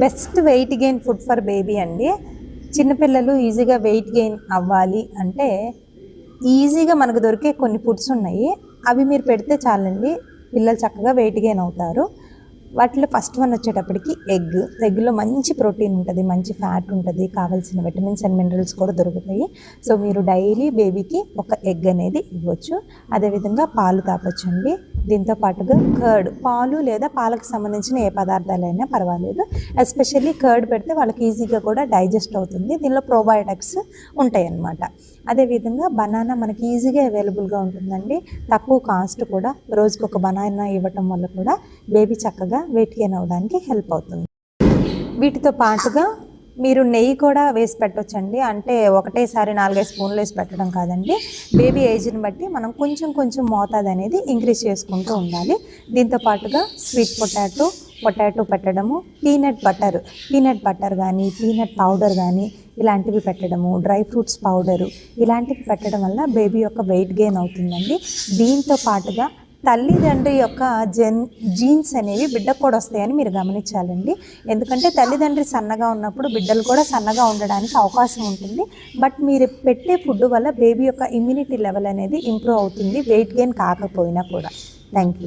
Best weight gain food for baby అండి. చిన్నపిల్లలు ఈజీగా వెయిట్ గెయిన్ అవ్వాలి అంటే ఈజీగా మనకు దొరికే కొన్ని ఫుడ్స్ ఉన్నాయి. అవి మీరు పెడితే చాలండి, పిల్లలు చక్కగా వెయిట్ గెయిన్ అవుతారు. వాటిలో ఫస్ట్ వన్ వచ్చేటప్పటికి ఎగ్లో మంచి ప్రోటీన్ ఉంటుంది, మంచి ఫ్యాట్ ఉంటుంది, కావాల్సిన విటమిన్స్ అండ్ మినరల్స్ కూడా దొరుకుతాయి. సో మీరు డైలీ బేబీకి ఒక ఎగ్ అనేది ఇవ్వచ్చు. అదేవిధంగా పాలు తాపొచ్చండి. దీంతో పాటుగా కర్డ్, పాలు లేదా పాలకు సంబంధించిన ఏ పదార్థాలైనా పర్వాలేదు. ఎస్పెషల్లీ కర్డ్ పెడితే వాళ్ళకి ఈజీగా కూడా డైజెస్ట్ అవుతుంది. దీనిలో ప్రోబయోటిక్స్ ఉంటాయి అన్నమాట. అదేవిధంగా బనానా మనకి ఈజీగా అవైలబుల్గా ఉంటుందండి, తక్కువ కాస్ట్ కూడా. రోజుకి ఒక బనానా ఇవ్వటం వల్ల కూడా బేబీ చక్కగా వెయిట్ గెయిన్ అవ్వడానికి హెల్ప్ అవుతుంది. వీటితో పాటుగా మీరు నెయ్యి కూడా వేసి పెట్టొచ్చండి. అంటే ఒకటేసారి 4-5 స్పూన్లు వేసి పెట్టడం కాదండి, బేబీ ఏజ్ని బట్టి మనం కొంచెం కొంచెం మోతాదు అనేది ఇంక్రీజ్ చేసుకుంటూ ఉండాలి. దీంతో పాటుగా స్వీట్ పొటాటో పెట్టడము, పీనట్ బటర్ కానీ పీనట్ పౌడర్ కానీ ఇలాంటివి పెట్టడము, డ్రై ఫ్రూట్స్ పౌడరు ఇలాంటివి పెట్టడం వల్ల బేబీ యొక్క వెయిట్ గెయిన్ అవుతుందండి. దీంతో పాటుగా తల్లిదండ్రి యొక్క జీన్స్ అనేవి బిడ్డకు కూడా వస్తాయని మీరు గమనించాలండి. ఎందుకంటే తల్లిదండ్రి సన్నగా ఉన్నప్పుడు బిడ్డలు కూడా సన్నగా ఉండడానికి అవకాశం ఉంటుంది. బట్ మీరు పెట్టే ఫుడ్ వల్ల బేబీ యొక్క ఇమ్యూనిటీ లెవెల్ అనేది ఇంప్రూవ్ అవుతుంది, వెయిట్ గెయిన్ కాకపోయినా కూడా. Thank you.